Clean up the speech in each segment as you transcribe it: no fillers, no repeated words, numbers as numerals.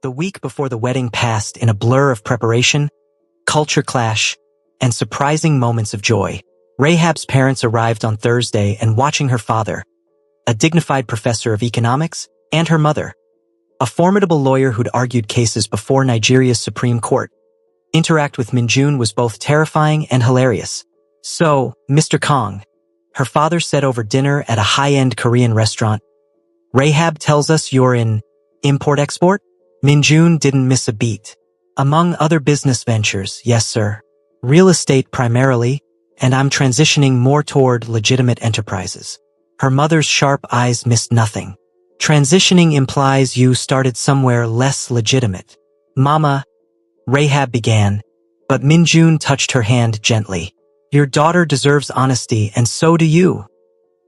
The week before the wedding passed in a blur of preparation, culture clash, and surprising moments of joy. Rahab's parents arrived on Thursday and watching her father, a dignified professor of economics, and her mother, a formidable lawyer who'd argued cases before Nigeria's Supreme Court, interact with Minjun was both terrifying and hilarious. "So, Mr. Kong," her father said over dinner at a high-end Korean restaurant, "Rahab tells us you're in import-export?" Minjun didn't miss a beat. "Among other business ventures, yes sir. Real estate primarily, and I'm transitioning more toward legitimate enterprises." Her mother's sharp eyes missed nothing. "Transitioning implies you started somewhere less legitimate." "Mama," Rahab began, but Minjun touched her hand gently. "Your daughter deserves honesty, and so do you,"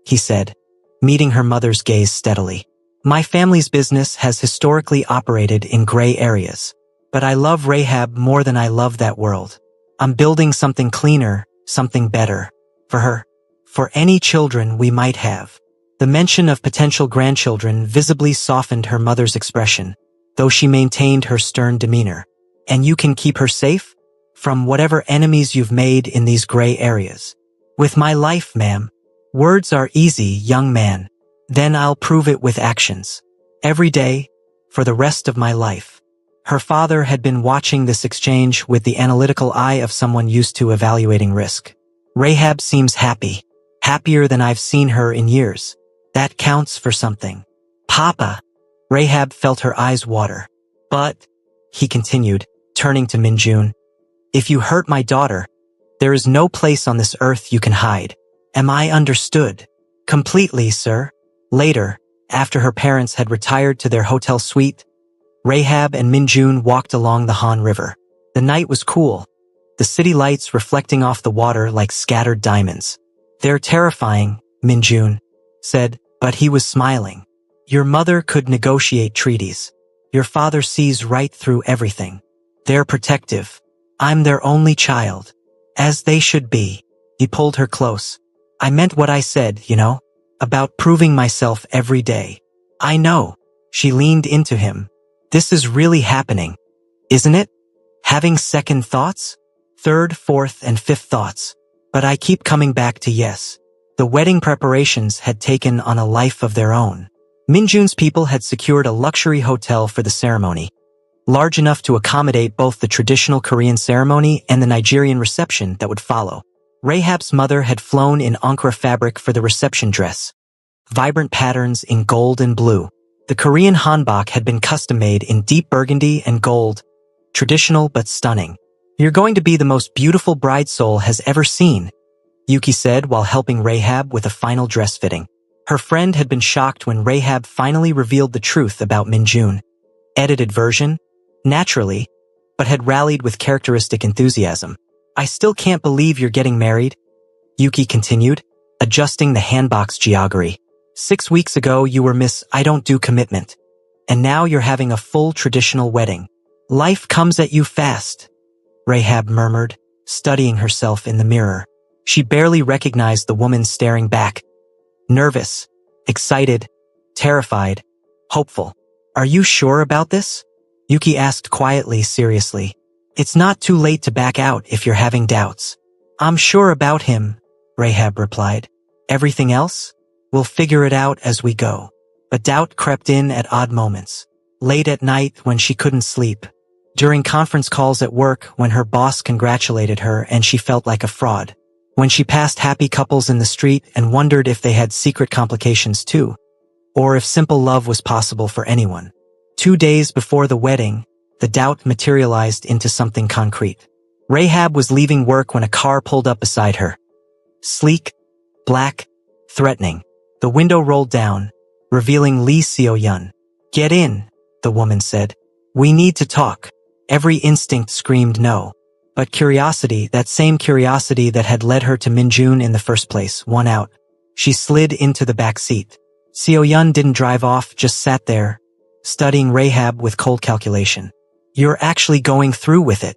he said, meeting her mother's gaze steadily. "My family's business has historically operated in gray areas, but I love Rahab more than I love that world. I'm building something cleaner, something better, for her, for any children we might have." The mention of potential grandchildren visibly softened her mother's expression, though she maintained her stern demeanor. "And you can keep her safe? From whatever enemies you've made in these gray areas." "With my life, ma'am." "Words are easy, young man. Then I'll prove it with actions. Every day, for the rest of my life." Her father had been watching this exchange with the analytical eye of someone used to evaluating risk. "Rahab seems happy. Happier than I've seen her in years. That counts for something." "Papa." Rahab felt her eyes water. "But," he continued, turning to Minjun, "if you hurt my daughter, there is no place on this earth you can hide. Am I understood?" "Completely, sir." Later, after her parents had retired to their hotel suite, Rahab and Minjun walked along the Han River. The night was cool, the city lights reflecting off the water like scattered diamonds. "They're terrifying," Minjun said, but he was smiling. "Your mother could negotiate treaties. Your father sees right through everything. They're protective. I'm their only child. As they should be." He pulled her close. "I meant what I said, you know? About proving myself every day." "I know." She leaned into him. "This is really happening, isn't it? Having second thoughts? Third, fourth, and fifth thoughts. But I keep coming back to yes." The wedding preparations had taken on a life of their own. Minjun's people had secured a luxury hotel for the ceremony, large enough to accommodate both the traditional Korean ceremony and the Nigerian reception that would follow. Rahab's mother had flown in Ankara fabric for the reception dress, vibrant patterns in gold and blue. The Korean hanbok had been custom-made in deep burgundy and gold, traditional but stunning. "You're going to be the most beautiful bride Seoul has ever seen," Yuki said while helping Rahab with a final dress fitting. Her friend had been shocked when Rahab finally revealed the truth about Minjun. Edited version, naturally, but had rallied with characteristic enthusiasm. "I still can't believe you're getting married," Yuki continued, adjusting the hanbok's geography. 6 weeks ago you were Miss I don't do commitment, and now you're having a full traditional wedding. Life comes at you fast," Rahab murmured, studying herself in the mirror. She barely recognized the woman staring back. Nervous, excited, terrified, hopeful. "Are you sure about this?" Yuki asked quietly, seriously. "It's not too late to back out if you're having doubts." "I'm sure about him," Rahab replied. "Everything else? We'll figure it out as we go." But doubt crept in at odd moments. Late at night when she couldn't sleep. During conference calls at work when her boss congratulated her and she felt like a fraud. When she passed happy couples in the street and wondered if they had secret complications too, or if simple love was possible for anyone. 2 days before the wedding, the doubt materialized into something concrete. Rahab was leaving work when a car pulled up beside her. Sleek, black, threatening. The window rolled down, revealing Lee Seo-yun. "Get in," the woman said. "We need to talk." Every instinct screamed no. But curiosity, that same curiosity that had led her to Minjun in the first place, won out. She slid into the back seat. Seo-yun didn't drive off, just sat there, studying Rahab with cold calculation. "You're actually going through with it.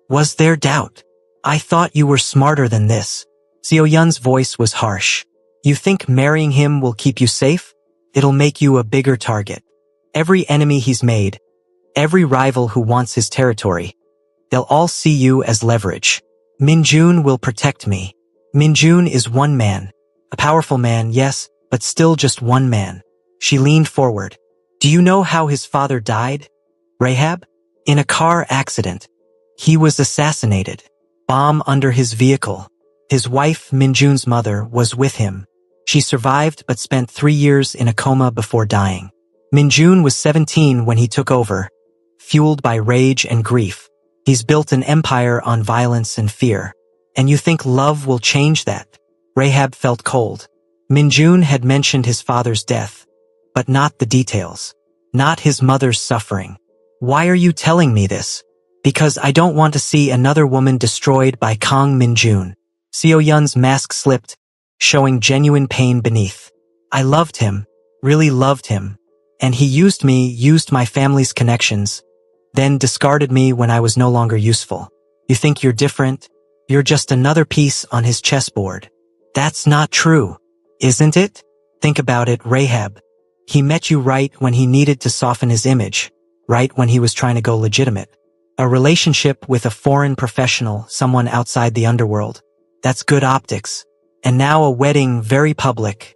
Was there doubt? I thought you were smarter than this." Seo-yun's voice was harsh. "You think marrying him will keep you safe? It'll make you a bigger target. Every enemy he's made, every rival who wants his territory. They'll all see you as leverage. Minjun will protect me. Minjun is one man. A powerful man, yes, but still just one man. She leaned forward. Do you know how his father died? Rahab? In a car accident. He was assassinated. Bomb under his vehicle. His wife, Minjun's mother, was with him. She survived but spent 3 years in a coma before dying. Minjun was 17 when he took over, fueled by rage and grief. He's built an empire on violence and fear. And you think love will change that? Rahab felt cold. Minjun had mentioned his father's death, but not the details. Not his mother's suffering. Why are you telling me this? Because I don't want to see another woman destroyed by Kang Minjun. Seo Yun's mask slipped, showing genuine pain beneath. I loved him, really loved him. And he used me, used my family's connections, then discarded me when I was no longer useful. You think you're different? You're just another piece on his chessboard. That's not true, isn't it? Think about it, Rahab. He met you right when he needed to soften his image, right when he was trying to go legitimate. A relationship with a foreign professional, someone outside the underworld. That's good optics. And now a wedding, very public,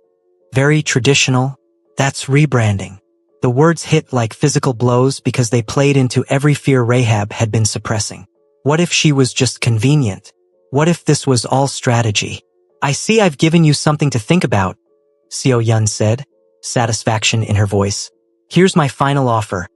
very traditional. That's rebranding. The words hit like physical blows because they played into every fear Rahab had been suppressing. What if she was just convenient? What if this was all strategy? I see I've given you something to think about, Seo Yun said, satisfaction in her voice. Here's my final offer.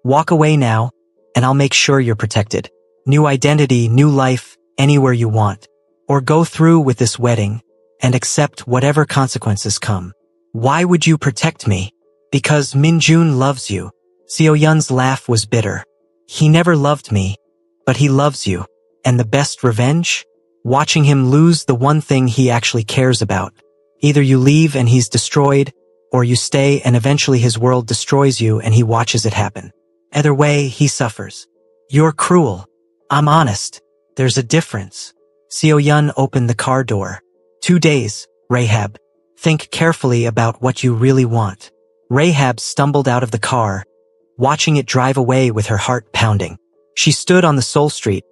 Walk away now, and I'll make sure you're protected. New identity, new life, anywhere you want. Or go through with this wedding and accept whatever consequences come. Why would you protect me? Because Minjun loves you. Seo Yun's laugh was bitter. He never loved me, but he loves you. And the best revenge? Watching him lose the one thing he actually cares about. Either you leave and he's destroyed, or you stay and eventually his world destroys you and he watches it happen. Either way, he suffers. You're cruel. I'm honest. There's a difference. Seo Yun opened the car door. 2 days, Rahab. Think carefully about what you really want. Rahab stumbled out of the car, watching it drive away with her heart pounding. She stood on the Seoul Street,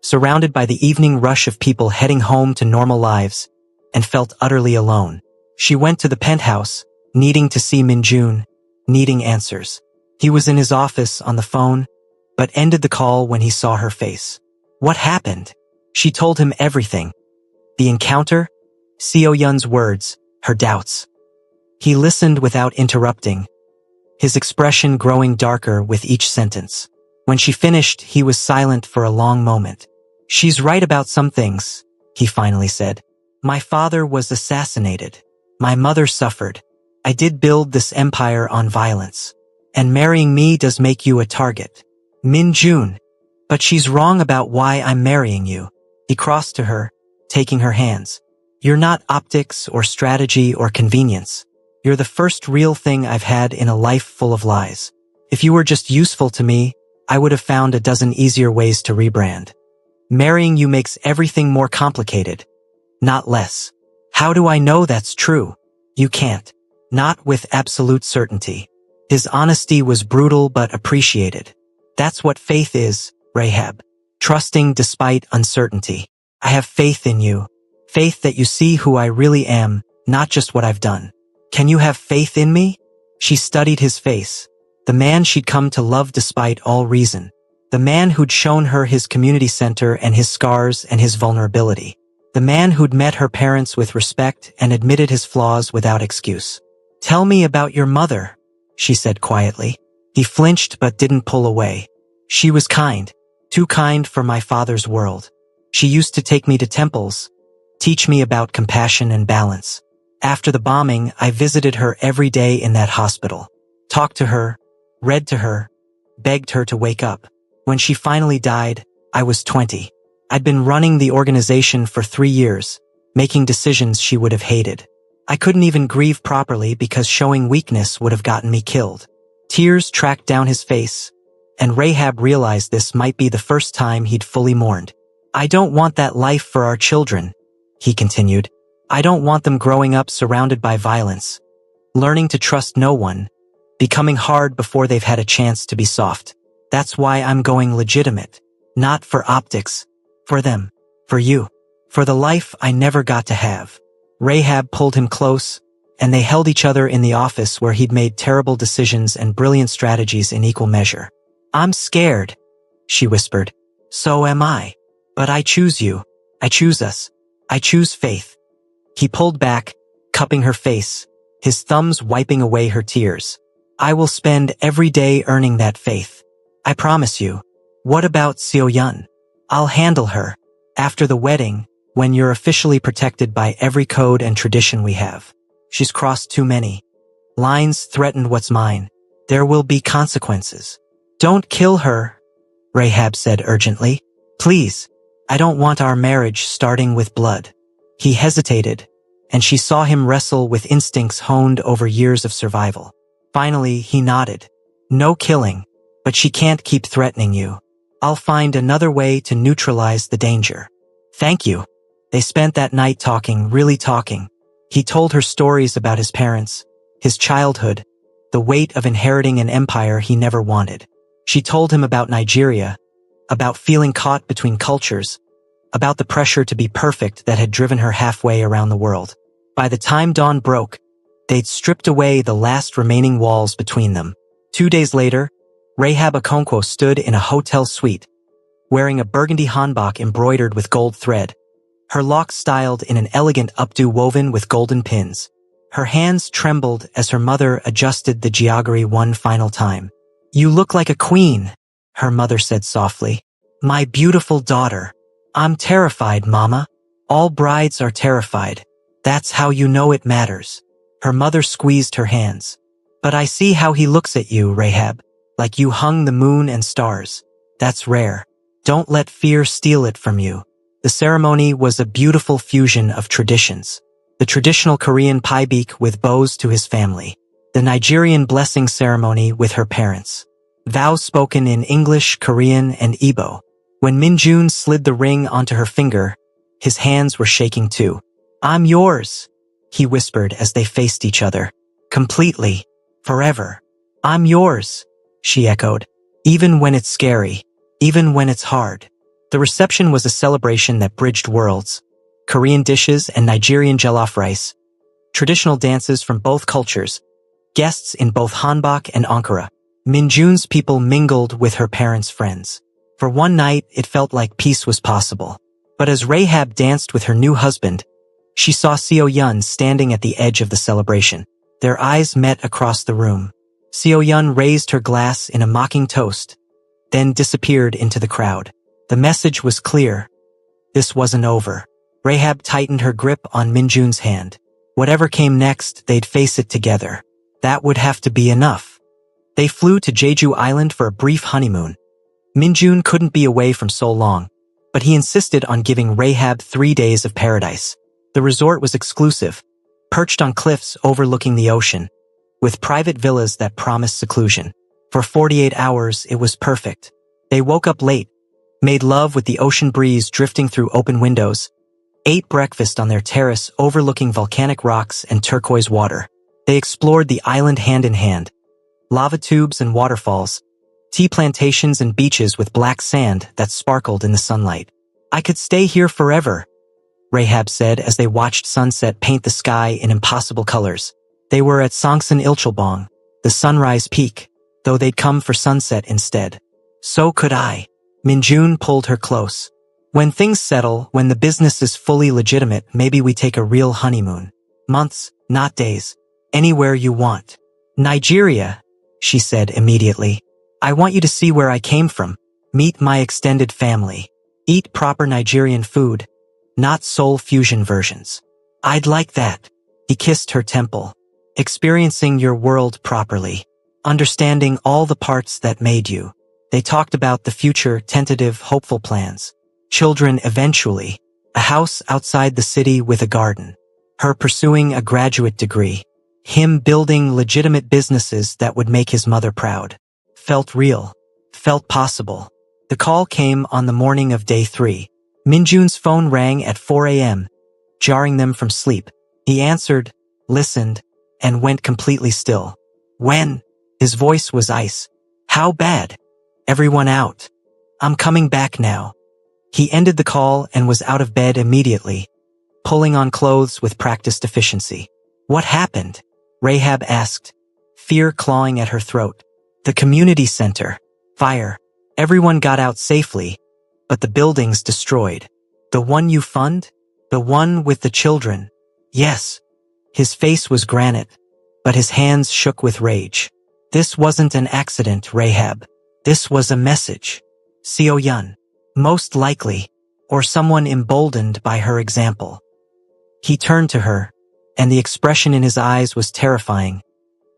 surrounded by the evening rush of people heading home to normal lives, and felt utterly alone. She went to the penthouse, needing to see Minjun, needing answers. He was in his office on the phone, but ended the call when he saw her face. What happened? She told him everything. The encounter? Seo Yun's words, her doubts. He listened without interrupting, his expression growing darker with each sentence. When she finished, he was silent for a long moment. She's right about some things, he finally said. My father was assassinated. My mother suffered. I did build this empire on violence. And marrying me does make you a target. Minjun. But she's wrong about why I'm marrying you. He crossed to her, taking her hands. You're not optics or strategy or convenience. You're the first real thing I've had in a life full of lies. If you were just useful to me, I would have found a dozen easier ways to rebrand. Marrying you makes everything more complicated, not less. How do I know that's true? You can't. Not with absolute certainty. His honesty was brutal but appreciated. That's what faith is, Rahab. Trusting despite uncertainty. I have faith in you. Faith that you see who I really am, not just what I've done. Can you have faith in me? She studied his face. The man she'd come to love despite all reason. The man who'd shown her his community center and his scars and his vulnerability. The man who'd met her parents with respect and admitted his flaws without excuse. Tell me about your mother, she said quietly. He flinched but didn't pull away. She was kind. Too kind for my father's world. She used to take me to temples, teach me about compassion and balance. After the bombing, I visited her every day in that hospital. Talked to her, read to her, begged her to wake up. When she finally died, I was 20. I'd been running the organization for 3 years, making decisions she would have hated. I couldn't even grieve properly because showing weakness would have gotten me killed. Tears tracked down his face, and Rahab realized this might be the first time he'd fully mourned. I don't want that life for our children, he continued. I don't want them growing up surrounded by violence, learning to trust no one, becoming hard before they've had a chance to be soft. That's why I'm going legitimate. Not for optics. For them. For you. For the life I never got to have. Rahab pulled him close, and they held each other in the office where he'd made terrible decisions and brilliant strategies in equal measure. I'm scared, she whispered. So am I. But I choose you. I choose us. I choose faith. He pulled back, cupping her face, his thumbs wiping away her tears. I will spend every day earning that faith. I promise you. What about Seo-yun? I'll handle her. After the wedding, when you're officially protected by every code and tradition we have. She's crossed too many lines, threatened what's mine. There will be consequences. Don't kill her, Rahab said urgently. Please. I don't want our marriage starting with blood. He hesitated, and she saw him wrestle with instincts honed over years of survival. Finally, he nodded. No killing, but she can't keep threatening you. I'll find another way to neutralize the danger. Thank you. They spent that night talking, really talking. He told her stories about his parents, his childhood, the weight of inheriting an empire he never wanted. She told him about Nigeria, about feeling caught between cultures, about the pressure to be perfect that had driven her halfway around the world. By the time dawn broke, they'd stripped away the last remaining walls between them. 2 days later, Rahab Okonkwo stood in a hotel suite, wearing a burgundy hanbok embroidered with gold thread, her locks styled in an elegant updo woven with golden pins. Her hands trembled as her mother adjusted the jaggery one final time. You look like a queen, her mother said softly. My beautiful daughter. I'm terrified, Mama. All brides are terrified. That's how you know it matters. Her mother squeezed her hands. But I see how he looks at you, Rahab, like you hung the moon and stars. That's rare. Don't let fear steal it from you. The ceremony was a beautiful fusion of traditions. The traditional Korean paibik with bows to his family. The Nigerian blessing ceremony with her parents. Vows spoken in English, Korean, and Igbo. When Minjun slid the ring onto her finger, his hands were shaking too. I'm yours, he whispered as they faced each other. Completely. Forever. I'm yours, she echoed. Even when it's scary. Even when it's hard. The reception was a celebration that bridged worlds. Korean dishes and Nigerian jollof rice. Traditional dances from both cultures. Guests in both hanbok and ankara. Minjun's people mingled with her parents' friends. For one night, it felt like peace was possible. But as Rahab danced with her new husband, she saw Seo-yun standing at the edge of the celebration. Their eyes met across the room. Seo-yun raised her glass in a mocking toast, then disappeared into the crowd. The message was clear. This wasn't over. Rahab tightened her grip on Minjun's hand. Whatever came next, they'd face it together. That would have to be enough. They flew to Jeju Island for a brief honeymoon. Minjun couldn't be away from so long, but he insisted on giving Rahab 3 days of paradise. The resort was exclusive, perched on cliffs overlooking the ocean, with private villas that promised seclusion. For 48 hours, it was perfect. They woke up late, made love with the ocean breeze drifting through open windows, ate breakfast on their terrace overlooking volcanic rocks and turquoise water. They explored the island hand in hand. Lava tubes and waterfalls, tea plantations and beaches with black sand that sparkled in the sunlight. I could stay here forever, Rahab said as they watched sunset paint the sky in impossible colors. They were at Songsan Ilchulbong, the sunrise peak, though they'd come for sunset instead. So could I. Minjun pulled her close. When things settle, when the business is fully legitimate, maybe we take a real honeymoon. Months, not days. Anywhere you want. Nigeria, she said immediately. I want you to see where I came from. Meet my extended family. Eat proper Nigerian food, not Seoul fusion versions. I'd like that. He kissed her temple. Experiencing your world properly. Understanding all the parts that made you. They talked about the future, tentative, hopeful plans. Children eventually. A house outside the city with a garden. Her pursuing a graduate degree. Him building legitimate businesses that would make his mother proud. Felt real. Felt possible. The call came on the morning of day 3. Minjun's phone rang at 4 a.m., jarring them from sleep. He answered, listened, and went completely still. When? His voice was ice. How bad? Everyone out. I'm coming back now. He ended the call and was out of bed immediately, pulling on clothes with practiced efficiency. What happened? Rahab asked, fear clawing at her throat. The community center. Fire. Everyone got out safely, but the building's destroyed. The one you fund? The one with the children? Yes. His face was granite, but his hands shook with rage. This wasn't an accident, Rahab. This was a message. Seo Yun. Most likely, or someone emboldened by her example. He turned to her, and the expression in his eyes was terrifying.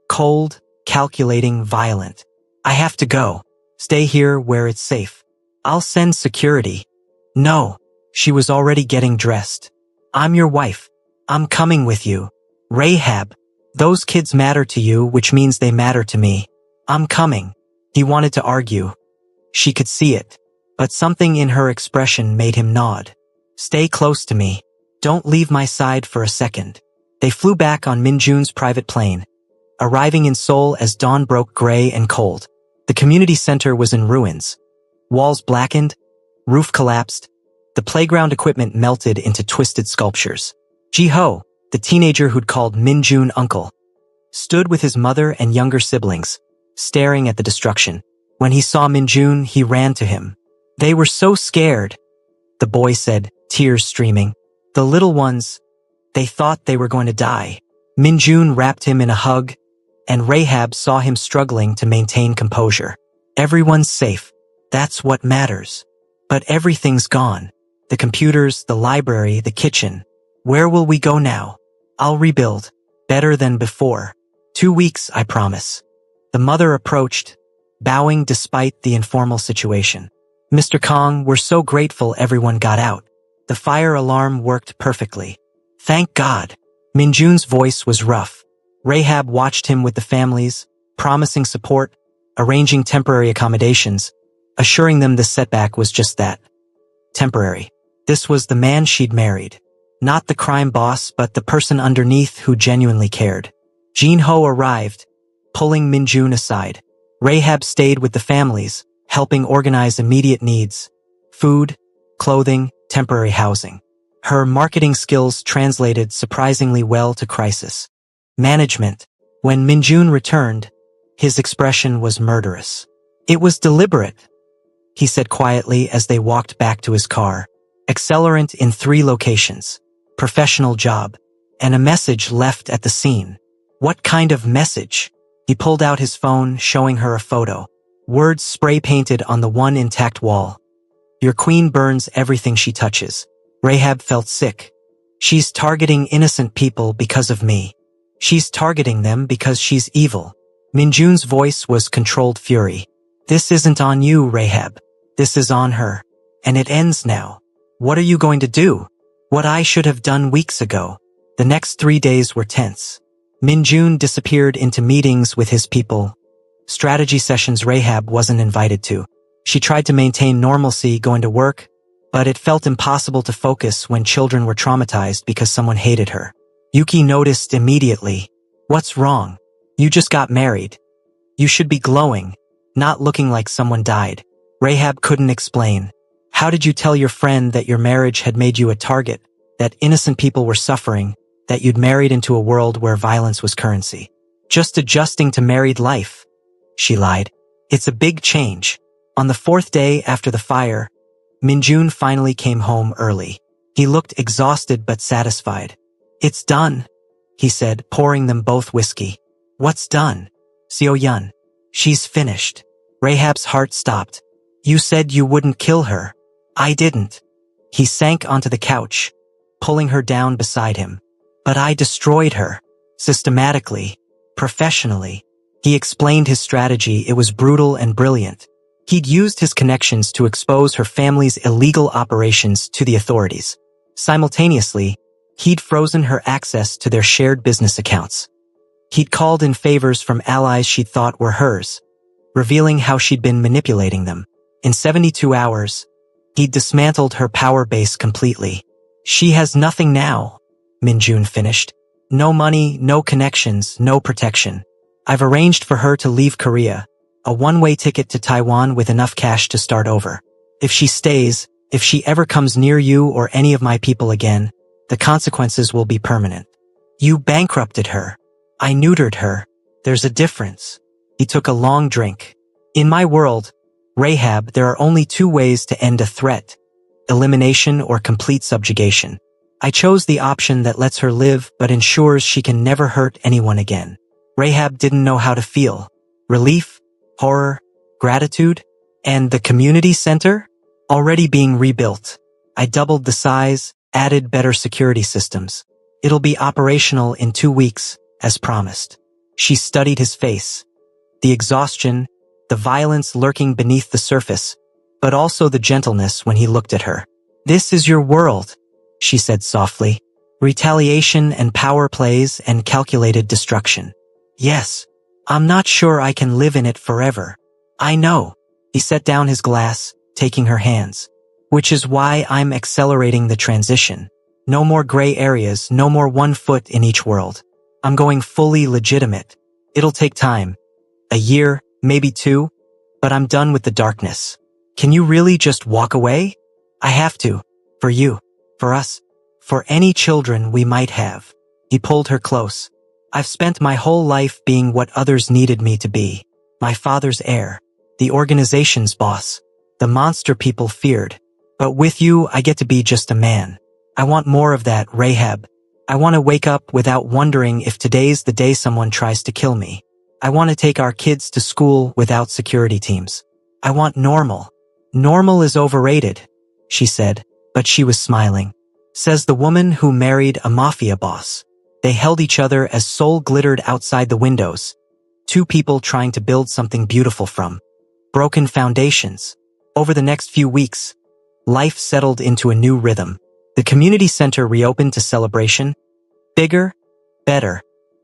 Cold, calculating, violent. I have to go. Stay here where it's safe. I'll send security. No. She was already getting dressed. I'm your wife. I'm coming with you. Rahab. Those kids matter to you, which means they matter to me. I'm coming. He wanted to argue. She could see it, but something in her expression made him nod. Stay close to me. Don't leave my side for a second. They flew back on Minjun's private plane, arriving in Seoul as dawn broke gray and cold. The community center was in ruins. Walls blackened, roof collapsed, the playground equipment melted into twisted sculptures. Ji-ho, the teenager who'd called Minjun uncle, stood with his mother and younger siblings, staring at the destruction. When he saw Minjun, he ran to him. They were so scared, the boy said, tears streaming. The little ones, they thought they were going to die. Minjun wrapped him in a hug, and Rahab saw him struggling to maintain composure. Everyone's safe. That's what matters. But everything's gone. The computers, the library, the kitchen. Where will we go now? I'll rebuild. Better than before. 2 weeks, I promise. The mother approached, bowing despite the informal situation. Mr. Kong, we're so grateful everyone got out. The fire alarm worked perfectly. Thank God. Minjun's voice was rough. Rahab watched him with the families, promising support, arranging temporary accommodations, assuring them the setback was just that. Temporary. This was the man she'd married. Not the crime boss, but the person underneath who genuinely cared. Jin-ho arrived, pulling Minjun aside. Rahab stayed with the families, helping organize immediate needs. Food, clothing, temporary housing. Her marketing skills translated surprisingly well to crisis management. When Minjun returned, his expression was murderous. It was deliberate, he said quietly as they walked back to his car. Accelerant in 3 locations. Professional job. And a message left at the scene. What kind of message? He pulled out his phone, showing her a photo. Words spray-painted on the one intact wall. Your queen burns everything she touches. Rahab felt sick. She's targeting innocent people because of me. She's targeting them because she's evil. Minjun's voice was controlled fury. This isn't on you, Rahab. This is on her. And it ends now. What are you going to do? What I should have done weeks ago. The next 3 days were tense. Minjun disappeared into meetings with his people. Strategy sessions Rahab wasn't invited to. She tried to maintain normalcy going to work, but it felt impossible to focus when children were traumatized because someone hated her. Yuki noticed immediately. What's wrong? You just got married. You should be glowing, not looking like someone died. Rahab couldn't explain. How did you tell your friend that your marriage had made you a target, that innocent people were suffering, that you'd married into a world where violence was currency? Just adjusting to married life, she lied. It's a big change. On the 4th day after the fire, Minjun finally came home early. He looked exhausted but satisfied. It's done, he said, pouring them both whiskey. What's done? Seo Yun. She's finished. Rahab's heart stopped. You said you wouldn't kill her. I didn't. He sank onto the couch, pulling her down beside him. But I destroyed her. Systematically. Professionally. He explained his strategy. It was brutal and brilliant. He'd used his connections to expose her family's illegal operations to the authorities. Simultaneously, he'd frozen her access to their shared business accounts. He'd called in favors from allies she'd thought were hers, revealing how she'd been manipulating them. In 72 hours, he'd dismantled her power base completely. She has nothing now, Minjun finished. No money, no connections, no protection. I've arranged for her to leave Korea, a one-way ticket to Taiwan with enough cash to start over. If she stays, if she ever comes near you or any of my people again, the consequences will be permanent. You bankrupted her. I neutered her. There's a difference. He took a long drink. In my world, Rahab, there are only two ways to end a threat: elimination or complete subjugation. I chose the option that lets her live but ensures she can never hurt anyone again. Rahab didn't know how to feel. Relief, horror, gratitude, and the community center? Already being rebuilt. I doubled the size, added better security systems. It'll be operational in 2 weeks, as promised. She studied his face. The exhaustion, the violence lurking beneath the surface, but also the gentleness when he looked at her. This is your world, she said softly. Retaliation and power plays and calculated destruction. Yes, I'm not sure I can live in it forever. I know. He set down his glass, taking her hands. Which is why I'm accelerating the transition. No more gray areas, no more 1 foot in each world. I'm going fully legitimate. It'll take time. A year, maybe 2, but I'm done with the darkness. Can you really just walk away? I have to. For you. For us. For any children we might have. He pulled her close. I've spent my whole life being what others needed me to be. My father's heir. The organization's boss. The monster people feared. But with you, I get to be just a man. I want more of that, Rahab. I want to wake up without wondering if today's the day someone tries to kill me. I want to take our kids to school without security teams. I want normal. Normal is overrated, she said, but she was smiling. Says the woman who married a mafia boss. They held each other as Seoul glittered outside the windows. 2 people trying to build something beautiful from broken foundations. Over the next few weeks, life settled into a new rhythm. The community center reopened to celebration. Bigger, better,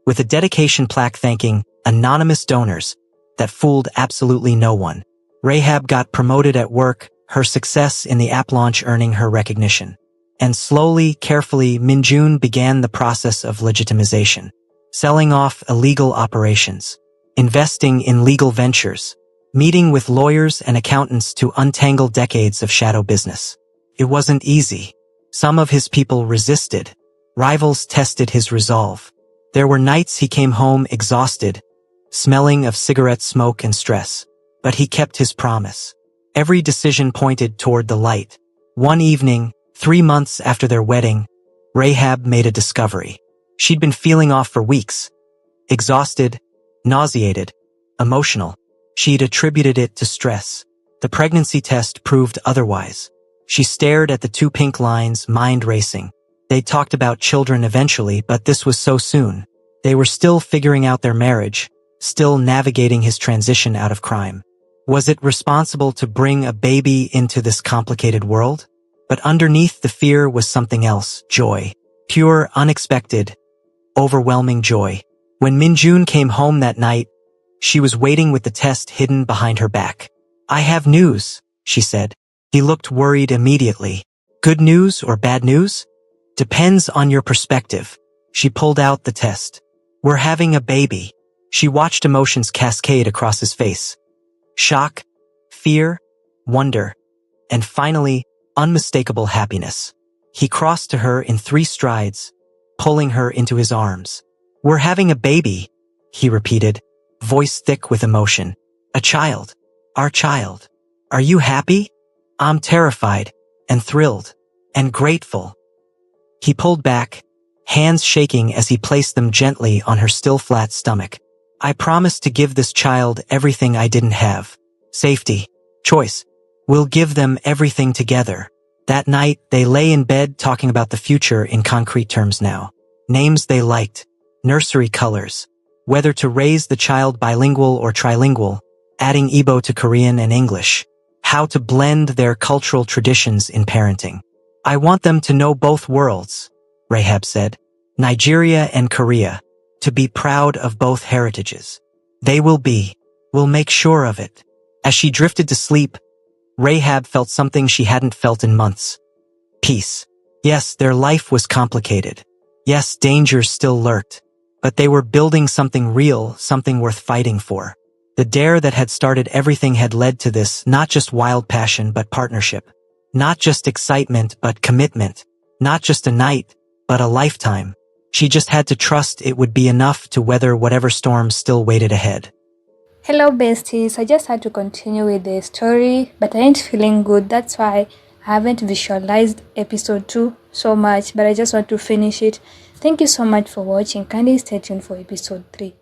with a dedication plaque thanking anonymous donors that fooled absolutely no one. Rahab got promoted at work, her success in the app launch earning her recognition. And slowly, carefully, Minjun began the process of legitimization. Selling off illegal operations. Investing in legal ventures. Meeting with lawyers and accountants to untangle decades of shadow business. It wasn't easy. Some of his people resisted. Rivals tested his resolve. There were nights he came home exhausted, smelling of cigarette smoke and stress. But he kept his promise. Every decision pointed toward the light. One evening, 3 months after their wedding, Rahab made a discovery. She'd been feeling off for weeks. Exhausted, nauseated, emotional. She'd attributed it to stress. The pregnancy test proved otherwise. She stared at the 2 pink lines, mind racing. They talked about children eventually, but this was so soon. They were still figuring out their marriage, still navigating his transition out of crime. Was it responsible to bring a baby into this complicated world? But underneath the fear was something else, joy. Pure, unexpected, overwhelming joy. When Minjun came home that night, she was waiting with the test hidden behind her back. I have news, she said. He looked worried immediately. Good news or bad news? Depends on your perspective. She pulled out the test. We're having a baby. She watched emotions cascade across his face. Shock, fear, wonder, and finally, unmistakable happiness. He crossed to her in 3 strides, pulling her into his arms. We're having a baby, he repeated, voice thick with emotion. A child. Our child. Are you happy? I'm terrified, and thrilled, and grateful. He pulled back, hands shaking as he placed them gently on her still flat stomach. I promised to give this child everything I didn't have. Safety. Choice. We'll give them everything together. That night, they lay in bed talking about the future in concrete terms now. Names they liked. Nursery colors. Whether to raise the child bilingual or trilingual, adding Igbo to Korean and English. How to blend their cultural traditions in parenting. I want them to know both worlds, Rahab said. Nigeria and Korea. To be proud of both heritages. They will be. We'll make sure of it. As she drifted to sleep, Rahab felt something she hadn't felt in months. Peace. Yes, their life was complicated. Yes, dangers still lurked. But they were building something real, something worth fighting for. The dare that had started everything had led to this, not just wild passion but partnership. Not just excitement but commitment. Not just a night, but a lifetime. She just had to trust it would be enough to weather whatever storms still waited ahead. Hello besties, I just had to continue with the story, but I ain't feeling good. That's why I haven't visualized episode 2 so much, but I just want to finish it. Thank you so much for watching. Kindly stay tuned for episode 3.